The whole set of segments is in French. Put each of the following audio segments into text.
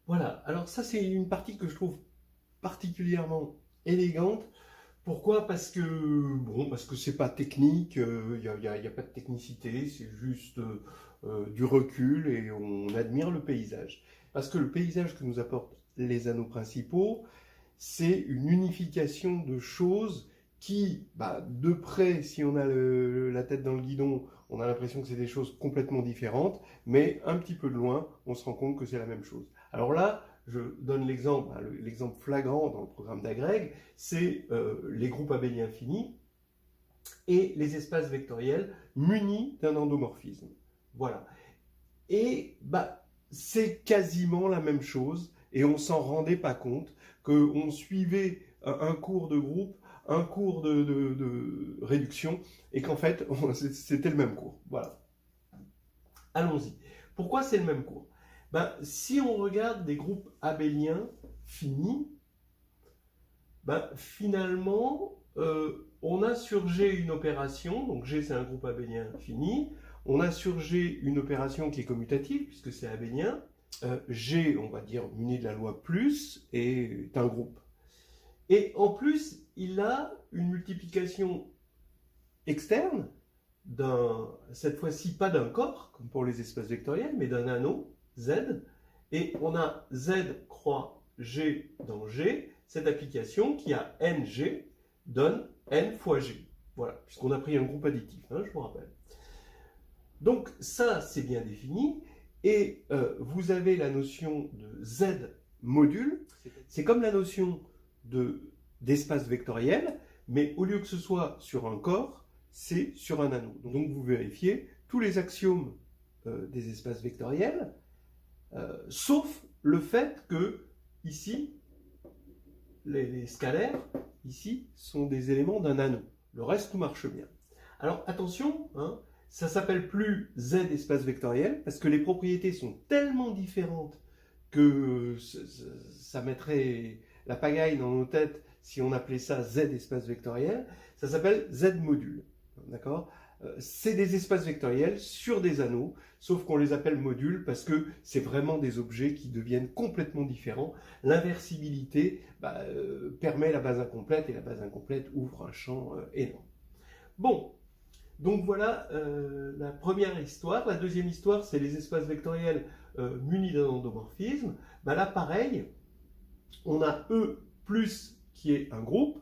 Voilà, alors ça c'est une partie que je trouve particulièrement élégante. Pourquoi? Parce que c'est pas technique, y a pas de technicité, c'est juste du recul et on admire le paysage. Parce que le paysage que nous apportent les anneaux principaux, c'est une unification de choses qui, de près, si on a la tête dans le guidon, on a l'impression que c'est des choses complètement différentes, mais un petit peu de loin, on se rend compte que c'est la même chose. Alors là, je donne l'exemple, l'exemple flagrant dans le programme d'Agreg, c'est les groupes abéliens finis et les espaces vectoriels munis d'un endomorphisme. Voilà. Et c'est quasiment la même chose, et on s'en rendait pas compte, qu'on suivait un cours de groupe, un cours de réduction, et qu'en fait, c'était le même cours. Voilà. Allons-y. Pourquoi c'est le même cours? Si on regarde des groupes abéliens finis, finalement, on a sur G une opération, donc G c'est un groupe abélien fini, on a sur G une opération qui est commutative, puisque c'est abélien, G, on va dire, muni de la loi plus, est un groupe. Et en plus, il a une multiplication externe, cette fois-ci pas d'un corps, comme pour les espaces vectoriels, mais d'un anneau, Z, et on a Z croix G dans G, cette application qui a NG donne N fois G. Voilà, puisqu'on a pris un groupe additif, je vous rappelle. Donc ça, c'est bien défini, et vous avez la notion de Z module, c'est comme la notion d'espace vectoriel, mais au lieu que ce soit sur un corps, c'est sur un anneau. Donc vous vérifiez tous les axiomes des espaces vectoriels, sauf le fait que, ici, les scalaires, ici, sont des éléments d'un anneau. Le reste, tout marche bien. Alors attention, ça s'appelle plus Z espace vectoriel, parce que les propriétés sont tellement différentes que ça mettrait la pagaille dans nos têtes si on appelait ça Z espace vectoriel. Ça s'appelle Z module. D'accord ? C'est des espaces vectoriels sur des anneaux, sauf qu'on les appelle modules parce que c'est vraiment des objets qui deviennent complètement différents. L'inversibilité permet la base incomplète et la base incomplète ouvre un champ énorme. Bon, donc voilà la première histoire. La deuxième histoire, c'est les espaces vectoriels munis d'un endomorphisme. Là, pareil, on a E plus qui est un groupe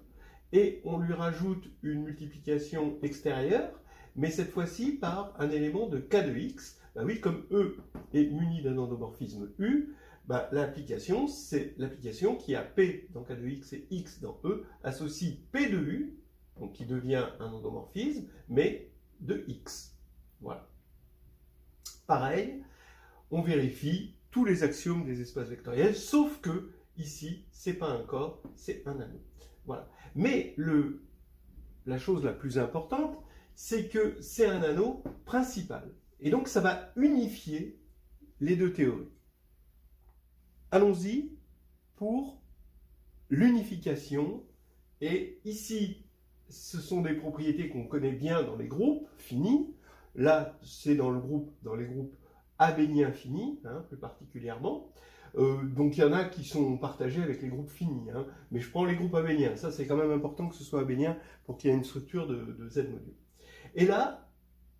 et on lui rajoute une multiplication extérieure, mais cette fois-ci par un élément de K de X. Oui, comme E est muni d'un endomorphisme U, l'application, c'est l'application qui a P dans K de X et X dans E, associe P de U, donc qui devient un endomorphisme, mais de X. Voilà. Pareil, on vérifie tous les axiomes des espaces vectoriels, sauf que ici, c'est pas un corps, c'est un anneau. Voilà. Mais la chose la plus importante, c'est que c'est un anneau principal. Et donc, ça va unifier les deux théories. Allons-y pour l'unification. Et ici, ce sont des propriétés qu'on connaît bien dans les groupes finis. Là, c'est dans les groupes abéliens finis, plus particulièrement. Donc il y en a qui sont partagés avec les groupes finis, mais je prends les groupes abéliens. Ça, c'est quand même important que ce soit abélien pour qu'il y ait une structure de Z module. Et là,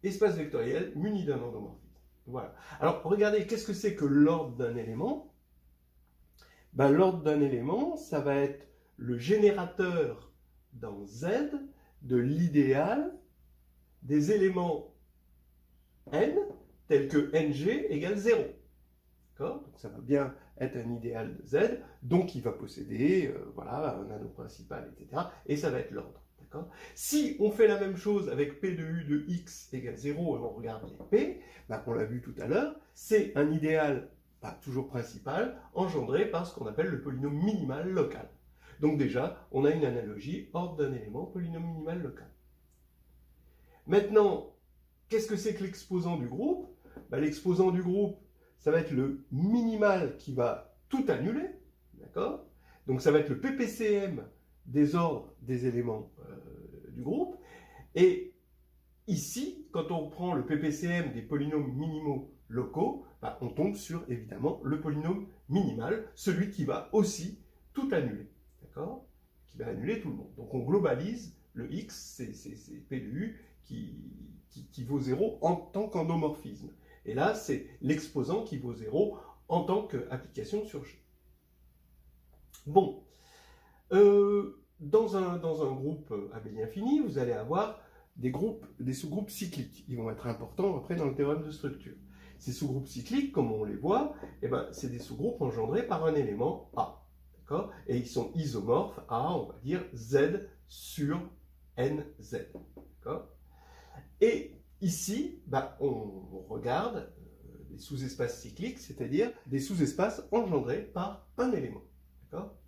espace vectoriel muni d'un endomorphisme. Voilà. Alors, regardez, qu'est-ce que c'est que l'ordre d'un élément? L'ordre d'un élément, ça va être le générateur dans Z de l'idéal des éléments n tels que ng égale 0. Donc ça va bien être un idéal de Z, donc il va posséder un anneau principal, etc. Et ça va être l'ordre. Si on fait la même chose avec P de U de X égale 0 et on regarde les P, on l'a vu tout à l'heure, c'est un idéal toujours principal engendré par ce qu'on appelle le polynôme minimal local. Donc déjà, on a une analogie ordre d'un élément, polynôme minimal local. Maintenant, qu'est-ce que c'est que l'exposant du groupe? L'exposant du groupe, ça va être le minimal qui va tout annuler, d'accord? Donc ça va être le PPCM des ordres des éléments du groupe. Et ici, quand on prend le PPCM des polynômes minimaux locaux, bah, on tombe sur, évidemment, le polynôme minimal, celui qui va aussi tout annuler, d'accord? Qui va annuler tout le monde. Donc on globalise le x, c'est P de U, qui vaut 0 en tant qu'endomorphisme. Et là, c'est l'exposant qui vaut 0 en tant qu'application sur G. Bon, dans un groupe abélien fini, vous allez avoir des sous-groupes cycliques. Ils vont être importants après dans le théorème de structure. Ces sous-groupes cycliques, comme on les voit, eh ben, c'est des sous-groupes engendrés par un élément A. Et ils sont isomorphes à, on va dire, Z sur NZ. Et ici, bah, on regarde des sous-espaces cycliques, c'est-à-dire des sous-espaces engendrés par un élément,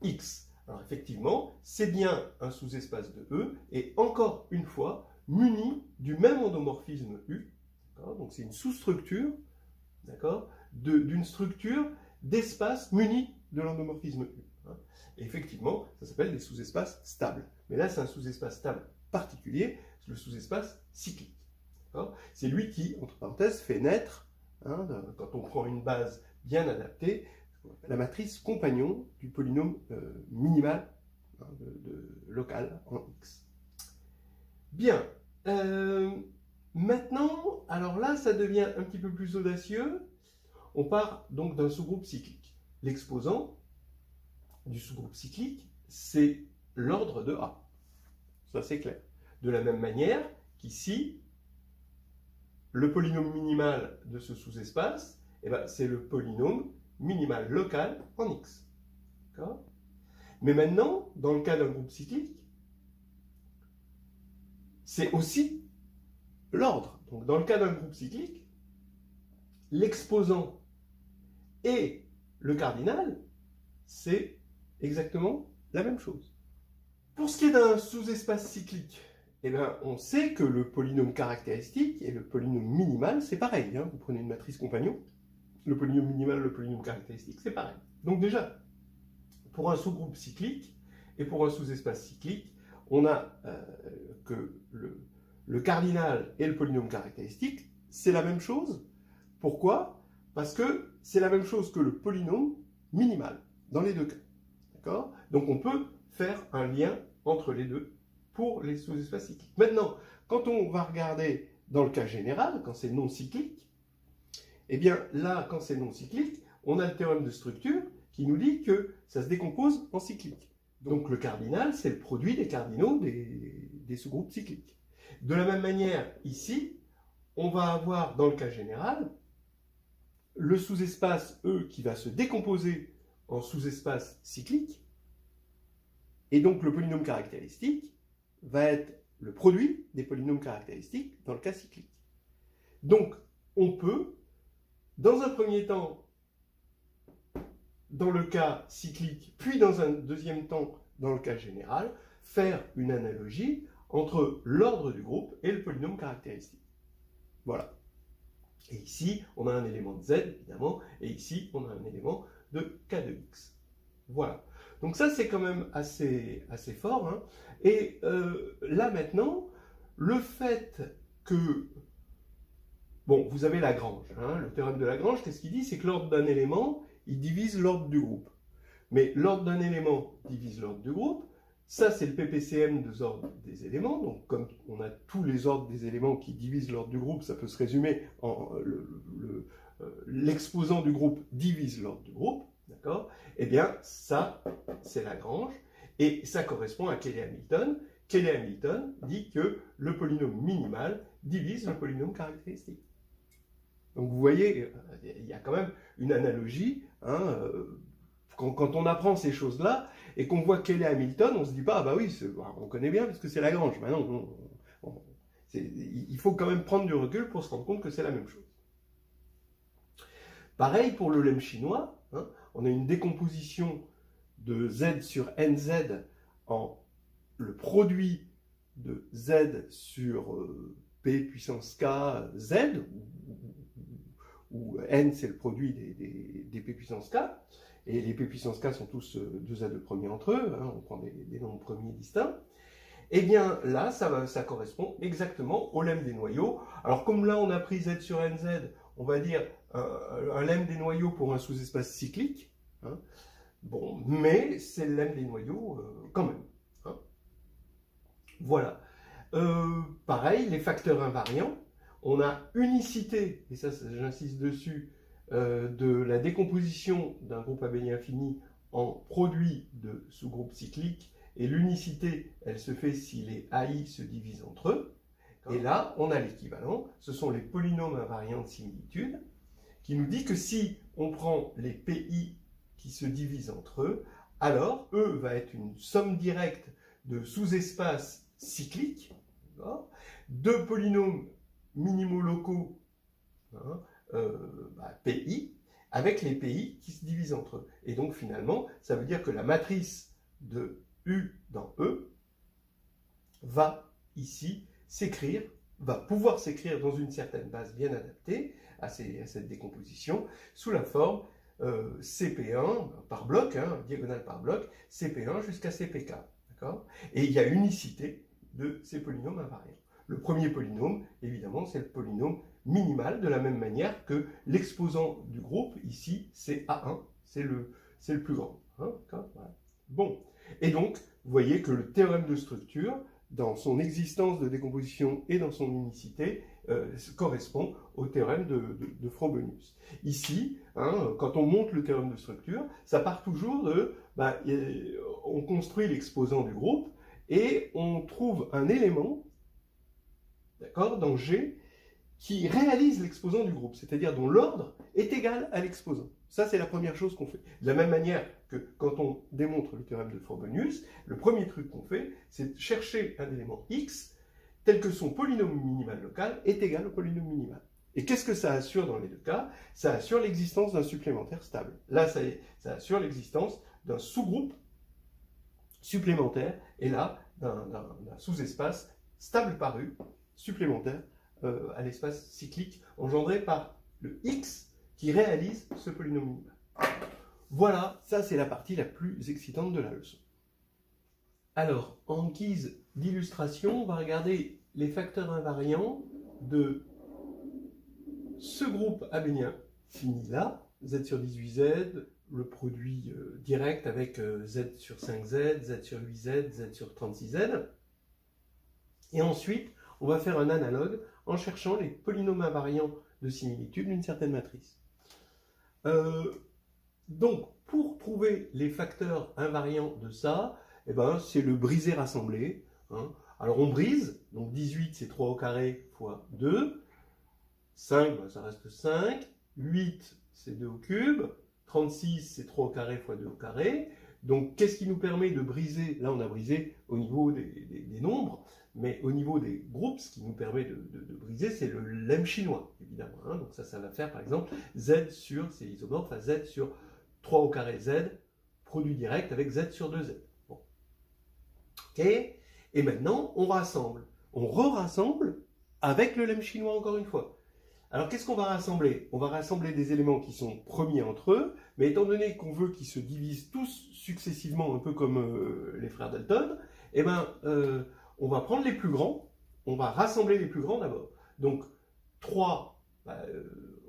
X. Alors effectivement, c'est bien un sous-espace de E, et encore une fois, muni du même endomorphisme U. Donc c'est une sous-structure, d'une structure d'espace muni de l'endomorphisme U. Et effectivement, ça s'appelle des sous-espaces stables. Mais là, c'est un sous-espace stable particulier, le sous-espace cyclique. C'est lui qui, entre parenthèses, fait naître, quand on prend une base bien adaptée, la matrice compagnon du polynôme minimal local en X. Bien. Maintenant, alors là, ça devient un petit peu plus audacieux. On part donc d'un sous-groupe cyclique. L'exposant du sous-groupe cyclique, c'est l'ordre de A. Ça, c'est clair. De la même manière qu'ici, le polynôme minimal de ce sous-espace, eh ben, c'est le polynôme minimal local en X. Mais maintenant, dans le cas d'un groupe cyclique, c'est aussi l'ordre. Donc, dans le cas d'un groupe cyclique, l'exposant et le cardinal, c'est exactement la même chose. Pour ce qui est d'un sous-espace cyclique, eh bien, on sait que le polynôme caractéristique et le polynôme minimal, c'est pareil. Vous prenez une matrice compagnon, le polynôme minimal, le polynôme caractéristique, c'est pareil. Donc déjà, pour un sous-groupe cyclique et pour un sous-espace cyclique, on a que le cardinal et le polynôme caractéristique, c'est la même chose. Pourquoi? Parce que c'est la même chose que le polynôme minimal, dans les deux cas. Donc on peut faire un lien entre les deux pour les sous-espaces cycliques. Maintenant, quand on va regarder dans le cas général, quand c'est non cyclique, eh bien là, quand c'est non cyclique, on a le théorème de structure qui nous dit que ça se décompose en cyclique. Donc le cardinal, c'est le produit des cardinaux des sous-groupes cycliques. De la même manière, ici, on va avoir, dans le cas général, le sous-espace E qui va se décomposer en sous-espace cyclique, et donc le polynôme caractéristique va être le produit des polynômes caractéristiques dans le cas cyclique. Donc, on peut, dans un premier temps, dans le cas cyclique, puis dans un deuxième temps, dans le cas général, faire une analogie entre l'ordre du groupe et le polynôme caractéristique. Voilà. Et ici, on a un élément de Z, évidemment, et ici, on a un élément de K de X. Voilà. Donc ça, c'est quand même assez fort. Et là, maintenant, le fait que... Bon, vous avez Lagrange. Le théorème de Lagrange, qu'est-ce qu'il dit? C'est que l'ordre d'un élément, il divise l'ordre du groupe. Mais l'ordre d'un élément divise l'ordre du groupe. Ça, c'est le PPCM des ordres des éléments. Donc, comme on a tous les ordres des éléments qui divisent l'ordre du groupe, ça peut se résumer en l'exposant du groupe divise l'ordre du groupe. D'accord? Eh bien, ça, c'est Lagrange. Et ça correspond à Cayley-Hamilton. Cayley-Hamilton dit que le polynôme minimal divise le polynôme caractéristique. Donc, vous voyez, il y a quand même une analogie. Quand on apprend ces choses-là, et qu'on voit Cayley-Hamilton, on ne se dit pas, ah bah oui, on connaît bien parce que c'est Lagrange. Ben non, il faut quand même prendre du recul pour se rendre compte que c'est la même chose. Pareil pour le lemme chinois, on a une décomposition de Z sur NZ en le produit de Z sur P puissance K Z, où N c'est le produit des P puissance K, et les P puissance K sont tous 2 premier entre eux, on prend des nombres premiers distincts. Et bien là, ça correspond exactement au lemme des noyaux. Alors comme là on a pris Z sur NZ, on va dire un lemme des noyaux pour un sous-espace cyclique. Hein. Bon, mais c'est le lemme des noyaux quand même. Hein. Voilà. Pareil, les facteurs invariants. On a unicité, et ça j'insiste dessus, de la décomposition d'un groupe abélien fini en produit de sous-groupes cycliques. Et l'unicité, elle se fait si les AI se divisent entre eux. Et là, on a l'équivalent. Ce sont les polynômes invariants de similitude qui nous dit que si on prend les PI qui se divisent entre eux, alors E va être une somme directe de sous-espaces cycliques, de polynômes minimaux locaux, hein, PI, avec les PI qui se divisent entre eux. Et donc finalement, ça veut dire que la matrice de U dans E va ici s'écrire, va pouvoir s'écrire dans une certaine base bien adaptée à cette décomposition, sous la forme CP1 par bloc, hein, diagonale par bloc, CP1 jusqu'à CPK. Et il y a unicité de ces polynômes invariants. Le premier polynôme, évidemment, c'est le polynôme minimal, de la même manière que l'exposant du groupe, ici, c'est A1, c'est le plus grand. Hein, voilà. Bon, et donc, vous voyez que le théorème de structure, dans son existence de décomposition et dans son unicité, correspond au théorème de Frobenius. Ici, hein, quand on monte le théorème de structure, ça part toujours de... on construit l'exposant du groupe et on trouve un élément, d'accord, dans G, qui réalise l'exposant du groupe, c'est-à-dire dont l'ordre est égal à l'exposant. Ça, c'est la première chose qu'on fait. De la même manière que quand on démontre le théorème de Frobenius, le premier truc qu'on fait, c'est de chercher un élément x tel que son polynôme minimal local est égal au polynôme minimal. Et qu'est-ce que ça assure dans les deux cas? Ça assure l'existence d'un supplémentaire stable. Là, ça assure l'existence d'un sous-groupe supplémentaire, et là, d'un sous-espace stable par U supplémentaire à l'espace cyclique engendré par le x qui réalise ce polynôme minimal. Voilà, ça c'est la partie la plus excitante de la leçon. Alors, en guise d'illustration, on va regarder les facteurs invariants de ce groupe abélien fini là, z sur 18z, le produit direct avec z sur 5z, z sur 8z, z sur 36z. Et ensuite, on va faire un analogue en cherchant les polynômes invariants de similitude d'une certaine matrice. Donc, pour trouver les facteurs invariants de ça, eh ben, c'est le brisé rassemblé. Hein. Alors, on brise, donc 18 c'est 3 au carré fois 2, 5 ben, ça reste 5, 8 c'est 2 au cube, 36 c'est 3 au carré fois 2 au carré. Donc, qu'est-ce qui nous permet de briser? Là, on a brisé au niveau des nombres, mais au niveau des groupes, ce qui nous permet de briser, c'est le lemme chinois, évidemment. Hein. Donc, ça va faire, par exemple, z sur, c'est isomorphe, à z sur 3 au carré z, produit direct avec z sur 2z. Bon. OK. Et maintenant, on rassemble. On re-rassemble avec le lemme chinois encore une fois. Alors, qu'est-ce qu'on va rassembler? On va rassembler des éléments qui sont premiers entre eux, mais étant donné qu'on veut qu'ils se divisent tous successivement, un peu comme les frères Dalton, eh ben, on va prendre les plus grands, on va rassembler les plus grands d'abord. Donc, 3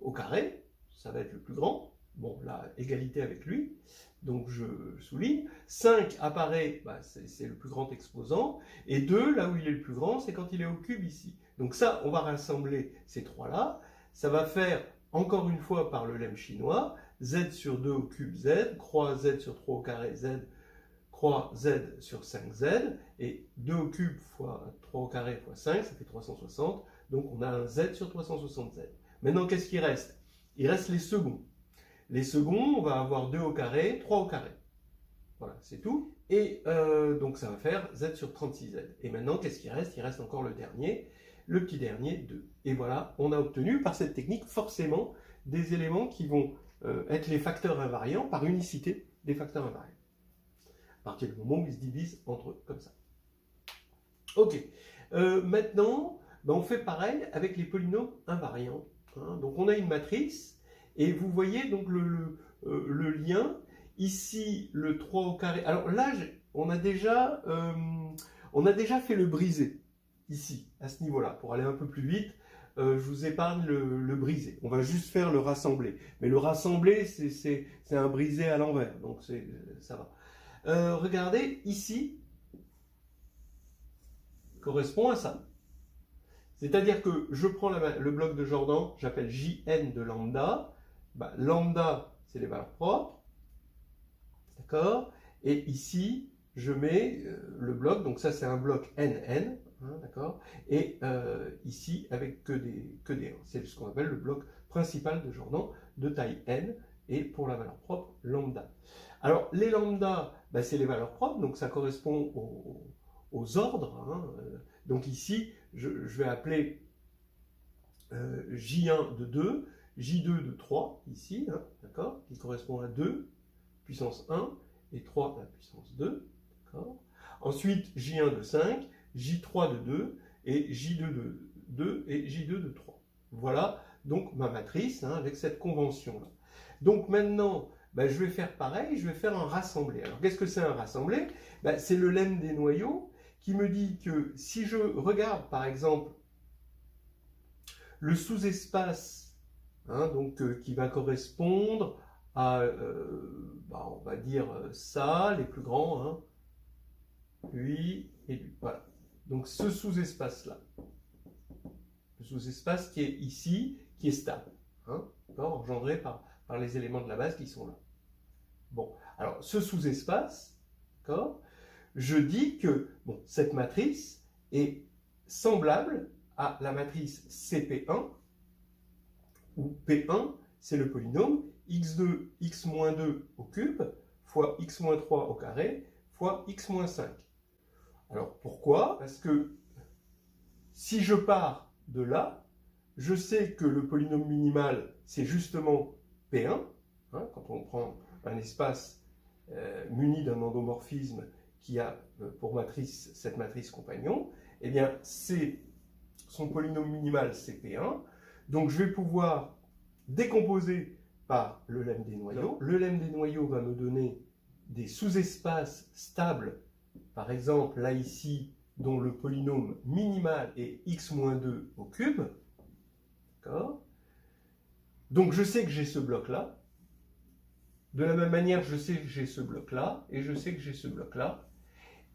au carré, ça va être le plus grand. Bon, là, égalité avec lui, donc je souligne. 5 apparaît, c'est le plus grand exposant, et 2, là où il est le plus grand, c'est quand il est au cube ici. Donc ça, on va rassembler ces trois-là. Ça va faire, encore une fois, par le lemme chinois, z sur 2 au cube z, croix z sur 3 au carré z, croix z sur 5z, et 2 au cube fois 3 au carré fois 5, ça fait 360, donc on a un z sur 360z. Maintenant, qu'est-ce qui reste? Il reste les seconds. Les seconds, on va avoir 2 au carré, 3 au carré. Voilà, c'est tout. Et donc ça va faire z sur 36z. Et maintenant, qu'est-ce qui reste? Il reste encore le dernier, le petit dernier, 2. Et voilà, on a obtenu par cette technique forcément des éléments qui vont être les facteurs invariants par unicité des facteurs invariants. À partir du moment où ils se divisent entre eux, comme ça. Ok. Maintenant, on fait pareil avec les polynômes invariants. Hein. Donc on a une matrice, et vous voyez donc le lien. Ici, le 3 au carré. Alors là, on a déjà fait le brisé, ici, à ce niveau-là. Pour aller un peu plus vite, je vous épargne le brisé. On va juste faire le rassemblé. Mais le rassemblé, c'est un brisé à l'envers, donc ça va. Regardez, ici, correspond à ça. C'est-à-dire que je prends le bloc de Jordan, j'appelle Jn de lambda. Bah, lambda, c'est les valeurs propres. D'accord? Et ici, je mets le bloc, donc ça c'est un bloc NN, hein, d'accord? Et ici, avec que des 1. C'est ce qu'on appelle le bloc principal de Jordan, de taille N, et pour la valeur propre, lambda. Alors, les lambda, bah, c'est les valeurs propres, donc ça correspond aux ordres. Hein. Donc ici, je vais appeler J1 de 2, J2 de 3, ici, hein, d'accord, qui correspond à 2, puissance 1, et 3 à la puissance 2, d'accord. Ensuite, J1 de 5, J3 de 2, et J2 de 2, et J2 de 3. Voilà donc ma matrice, hein, avec cette convention-là. Donc maintenant, bah, je vais faire pareil, je vais faire un rassemblé. Alors qu'est-ce que c'est un rassemblé? Bah, c'est le lemme des noyaux qui me dit que si je regarde par exemple le sous-espace, hein, donc qui va correspondre à, bah, on va dire ça, les plus grands, hein, lui et lui. Voilà. Donc ce sous-espace-là, le sous-espace qui est ici, qui est stable, hein, engendré par les éléments de la base qui sont là. Bon, alors ce sous-espace, d'accord, je dis que bon, cette matrice est semblable à la matrice CP1, où P1, c'est le polynôme x2, x-2 au cube, fois x-3 au carré, fois x-5. Alors pourquoi? Parce que si je pars de là, je sais que le polynôme minimal, c'est justement P1, hein, quand on prend un espace muni d'un endomorphisme qui a pour matrice cette matrice compagnon, eh bien son polynôme minimal c'est P1, donc je vais pouvoir décomposer par le lemme des noyaux. Le lemme des noyaux va me donner des sous-espaces stables, par exemple là ici, dont le polynôme minimal est x-2 au cube. D'accord? Donc je sais que j'ai ce bloc-là. De la même manière, je sais que j'ai ce bloc-là, et je sais que j'ai ce bloc-là.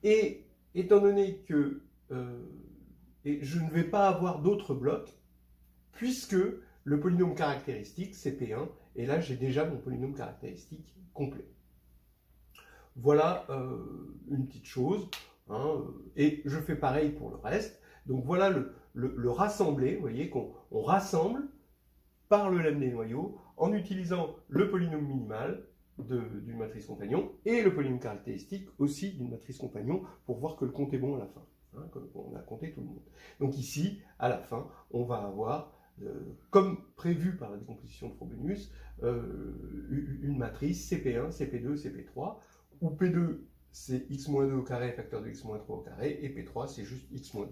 Et étant donné que je ne vais pas avoir d'autres blocs, puisque le polynôme caractéristique, c'est P1, et là j'ai déjà mon polynôme caractéristique complet. Voilà une petite chose, hein, et je fais pareil pour le reste. Donc voilà le rassemblé, vous voyez qu'on rassemble par le lemme des noyaux en utilisant le polynôme minimal d'une matrice compagnon et le polynôme caractéristique aussi d'une matrice compagnon pour voir que le compte est bon à la fin, hein, qu'on a compté tout le monde. Donc ici, à la fin, on va avoir, comme prévu par la décomposition de Frobenius, une matrice CP1, CP2, CP3, où P2 c'est x-2 au carré facteur de x-3 au carré, et P3 c'est juste x-2.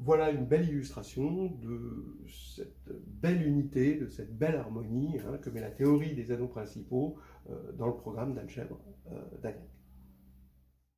Voilà une belle illustration de cette belle unité, de cette belle harmonie, hein, que met la théorie des anneaux principaux dans le programme d'algèbre d'Aliac.